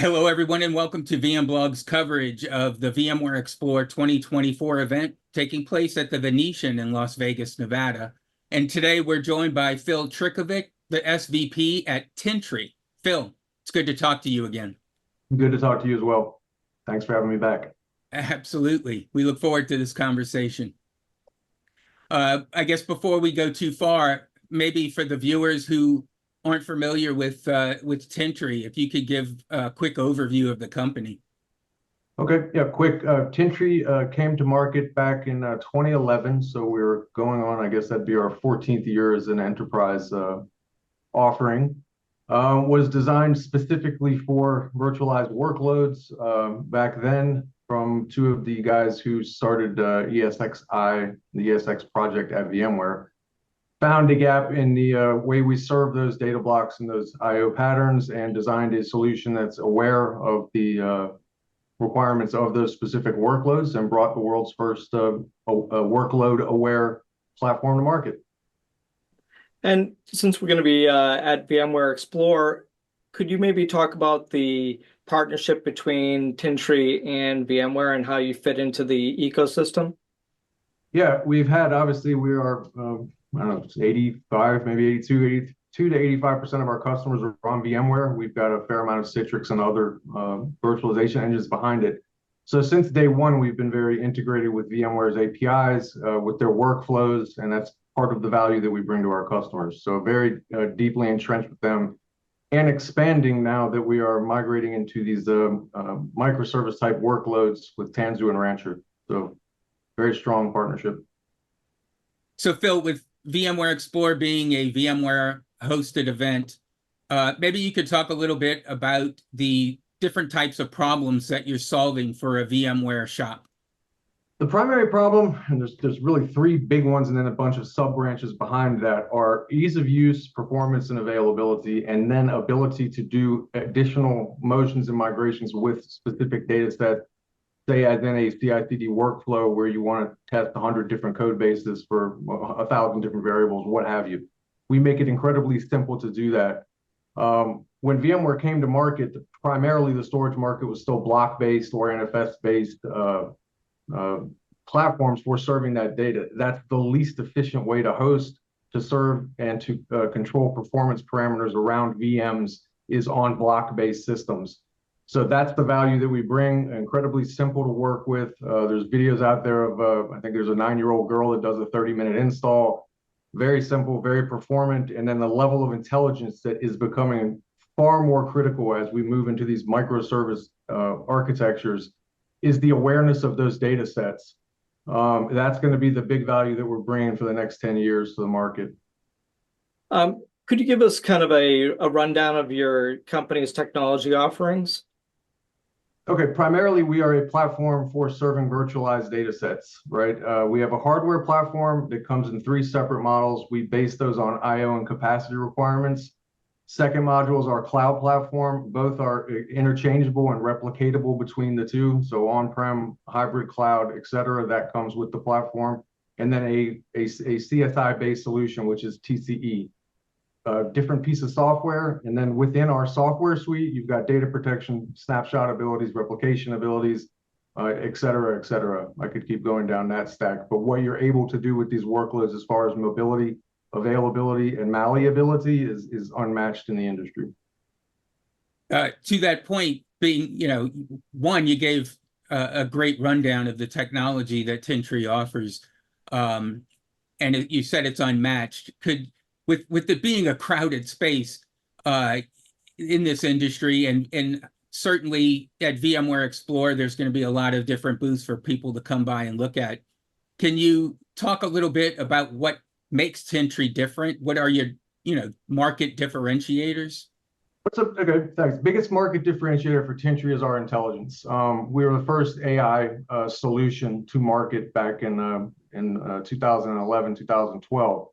Hello, everyone, and welcome to VMblog's coverage of the VMware Explore 2024 event taking place at the Venetian in Las Vegas, Nevada. And today we're joined by Phil Trickovic, the SVP at Tintri. Phil, it's good to talk to you again. Good to talk to you as well. Thanks for having me back. Absolutely. We look forward to this conversation. I guess before we go too far, maybe for the viewers who aren't familiar with Tintri, if you could give a quick overview of the company. Okay, yeah, quick. Tintri came to market back in 2011, so we're going on, I guess that'd be our 14th year as an enterprise offering. Was designed specifically for virtualized workloads back then from two of the guys who started ESXi, the ESX project at VMware. Found a gap in the way we serve those data blocks and those I/O patterns and designed a solution that's aware of the requirements of those specific workloads and brought the world's first workload-aware platform to market. And since we're going to be at VMware Explore, could you maybe talk about the partnership between Tintri and VMware and how you fit into the ecosystem? Yeah, we've had, obviously, we are, I don't know, 85, maybe 82 to 85% of our customers are on VMware. We've got a fair amount of Citrix and other virtualization engines behind it. So since day one, we've been very integrated with VMware's APIs, with their workflows, and that's part of the value that we bring to our customers. So very deeply entrenched with them and expanding now that we are migrating into these microservice type workloads with Tanzu and Rancher. So very strong partnership. So Phil, with VMware Explore being a VMware hosted event, maybe you could talk a little bit about the different types of problems that you're solving for a VMware shop. The primary problem, and there's really three big ones and then a bunch of sub branches behind that, are ease of use, performance, and availability, and then ability to do additional motions and migrations with specific data sets. Say as in a CI/CD workflow where you want to test 100 different code bases for 1,000 different variables, what have you. We make it incredibly simple to do that. When VMware came to market, primarily the storage market was still block-based or NFS-based platforms for serving that data. That's the least efficient way to host, to serve, and to control performance parameters around VMs is on block-based systems. So that's the value that we bring, incredibly simple to work with. There's videos out there of, I think there's a 9-year-old girl that does a 30-minute install. Very simple, very performant. And then the level of intelligence that is becoming far more critical as we move into these microservice architectures is the awareness of those data sets. That's going to be the big value that we're bringing for the next 10 years to the market. Could you give us kind of a rundown of your company's technology offerings? Okay, primarily we are a platform for serving virtualized data sets, right? We have a hardware platform that comes in 3 separate models. We base those on I/O and capacity requirements. Second module is our cloud platform. Both are interchangeable and replicatable between the two. So on-prem, hybrid cloud, et cetera, that comes with the platform. And then a CSI-based solution, which is TCE. Different piece of software, and then within our software suite, you've got data protection, snapshot abilities, replication abilities, et cetera, et cetera. I could keep going down that stack, but what you're able to do with these workloads as far as mobility, availability, and malleability is unmatched in the industry. To that point, being, one, you gave a great rundown of the technology that Tintri offers, and you said it's unmatched. With it being a crowded space in this industry, and certainly at VMware Explore, there's going to be a lot of different booths for people to come by and look at. Can you talk a little bit about what makes Tintri different? What are your, market differentiators? Okay, thanks. Biggest market differentiator for Tintri is our intelligence. We were the first AI solution to market back in 2011, 2012.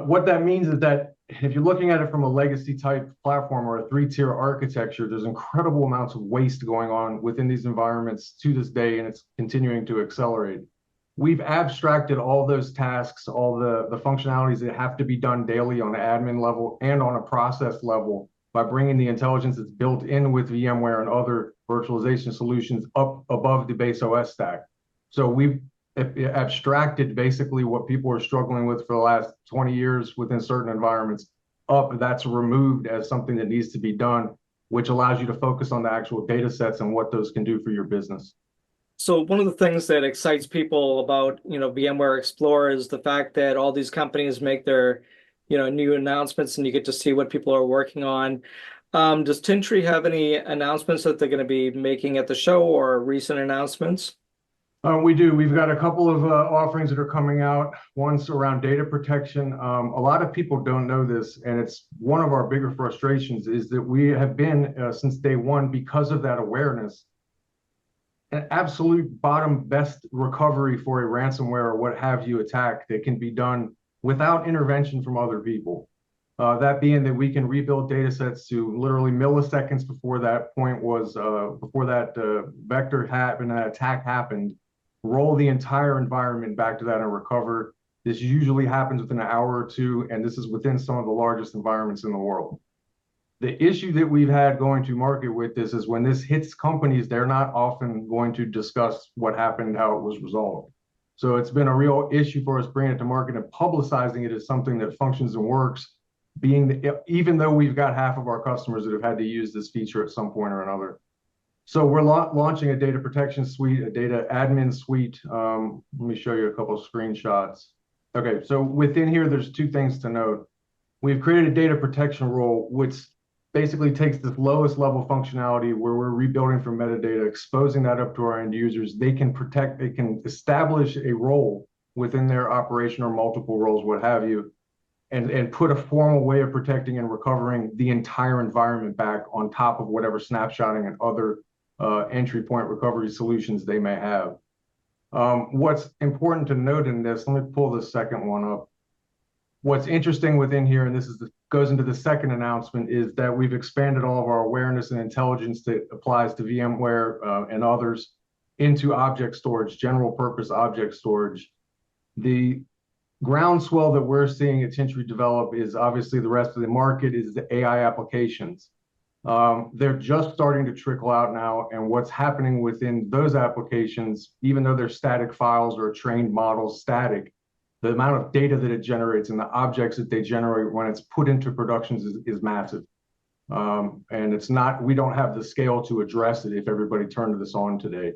What that means is that if you're looking at it from a legacy type platform or a 3-tier architecture, there's incredible amounts of waste going on within these environments to this day, and it's continuing to accelerate. We've abstracted all those tasks, all the functionalities that have to be done daily on an admin level and on a process level by bringing the intelligence that's built in with VMware and other virtualization solutions up above the base OS stack. So we've abstracted basically what people are struggling with for the last 20 years within certain environments up. That's removed as something that needs to be done, which allows you to focus on the actual data sets and what those can do for your business. So one of the things that excites people about, VMware Explore is the fact that all these companies make their, new announcements and you get to see what people are working on. Does Tintri have any announcements that they're going to be making at the show or recent announcements? We do. We've got a couple of offerings that are coming out. One's around data protection. A lot of people don't know this, and it's one of our bigger frustrations is that we have been, since day one, because of that awareness, an absolute bottom best recovery for a ransomware or what have you attack that can be done without intervention from other people. That being that we can rebuild data sets to literally milliseconds before that point was, before that vector happened, that attack happened, roll the entire environment back to that and recover. This usually happens within an hour or two, and this is within some of the largest environments in the world. The issue that we've had going to market with this is when this hits companies, they're not often going to discuss what happened, how it was resolved. So it's been a real issue for us bringing it to market and publicizing it as something that functions and works, even though we've got half of our customers that have had to use this feature at some point or another. So we're launching a data protection suite, a data admin suite. Let me show you a couple of screenshots. Okay, so within here, there's two things to note. We've created a data protection role, which basically takes this lowest level functionality where we're rebuilding from metadata, exposing that up to our end users. They can protect, they can establish a role within their operation or multiple roles, what have you, and put a formal way of protecting and recovering the entire environment back on top of whatever snapshotting and other entry point recovery solutions they may have. What's important to note in this, let me pull the second one up. What's interesting within here, and this is goes into the second announcement, is that we've expanded all of our awareness and intelligence that applies to VMware and others into object storage, general purpose object storage. The groundswell that we're seeing at Tintri develop is obviously the rest of the market is the AI applications. They're just starting to trickle out now, and what's happening within those applications, even though they're static files or trained models static, the amount of data that it generates and the objects that they generate when it's put into productions is massive. And it's not, we don't have the scale to address it if everybody turned this on today.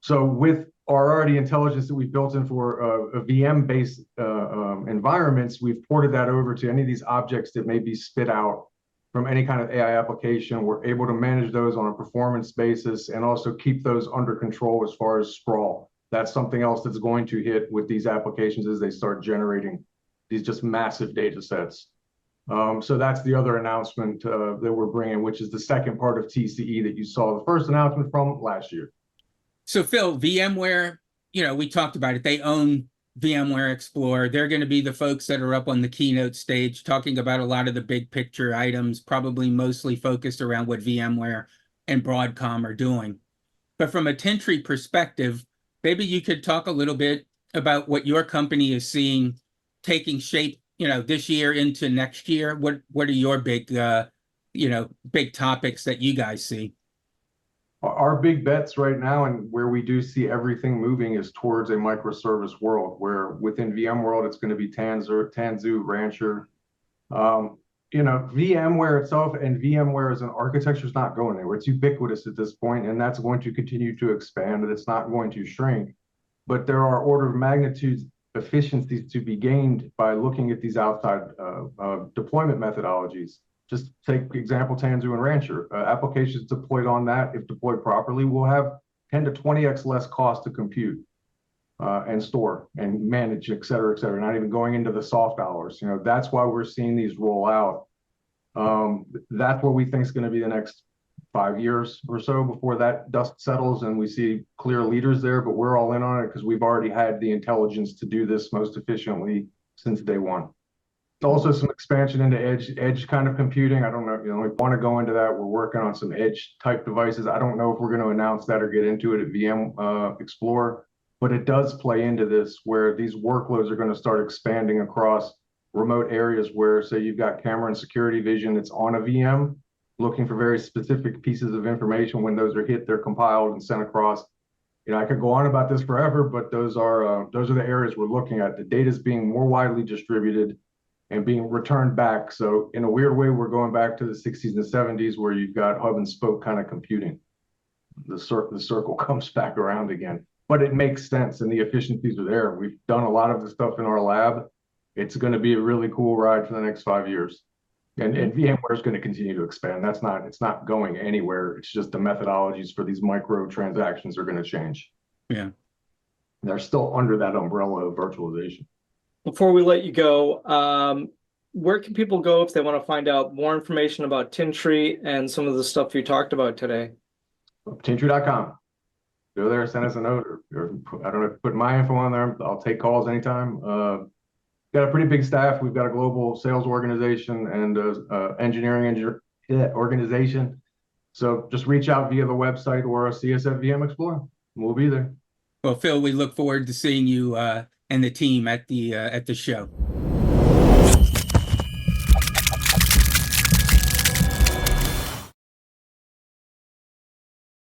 So with our already intelligence that we've built in for a VM-based environments, we've ported that over to any of these objects that may be spit out from any kind of AI application. We're able to manage those on a performance basis and also keep those under control as far as sprawl. That's something else that's going to hit with these applications as they start generating these just massive data sets. So that's the other announcement that we're bringing, which is the second part of TCE that you saw the first announcement from last year. So Phil, VMware, we talked about it. They own VMware Explore. They're going to be the folks that are up on the keynote stage talking about a lot of the big picture items, probably mostly focused around what VMware and Broadcom are doing. But from a Tintri perspective, maybe you could talk a little bit about what your company is seeing taking shape, this year into next year. What are your big, big topics that you guys see? Our big bets right now and where we do see everything moving is towards a microservice world where within VMworld, it's going to be Tanzu, Rancher. VMware itself and VMware as an architecture is not going anywhere. It's ubiquitous at this point, and that's going to continue to expand, and it's not going to shrink. But there are order of magnitude efficiencies to be gained by looking at these outside deployment methodologies. Just take example Tanzu and Rancher. Applications deployed on that, if deployed properly, will have 10 to 20x less cost to compute and store and manage, et cetera, not even going into the soft hours. That's why we're seeing these roll out. That's what we think is going to be the next 5 years or so before that dust settles and we see clear leaders there, but we're all in on it because we've already had the intelligence to do this most efficiently since day one. Also some expansion into edge kind of computing. I don't know, we want to go into that. We're working on some edge type devices. I don't know if we're going to announce that or get into it at VM Explore, but it does play into this where these workloads are going to start expanding across remote areas where, say, you've got camera and security vision that's on a VM, looking for very specific pieces of information. When those are hit, they're compiled and sent across. I could go on about this forever, but those are the areas we're looking at. The data is being more widely distributed and being returned back. So in a weird way, we're going back to the 60s and 70s where you've got hub and spoke kind of computing. The circle comes back around again, but it makes sense and the efficiencies are there. We've done a lot of the stuff in our lab. It's going to be a really cool ride for the next 5 years. And VMware is going to continue to expand. It's not going anywhere. It's just the methodologies for these micro transactions are going to change. Yeah. They're still under that umbrella of virtualization. Before we let you go, where can people go if they want to find out more information about Tintri and some of the stuff you talked about today? Tintri.com. Go there, send us a note, or I don't know, put my info on there. I'll take calls anytime. Got a pretty big staff. We've got a global sales organization and engineering organization. So just reach out via the website or see us at VM Explore. We'll be there. Well, Phil, we look forward to seeing you and the team at the show.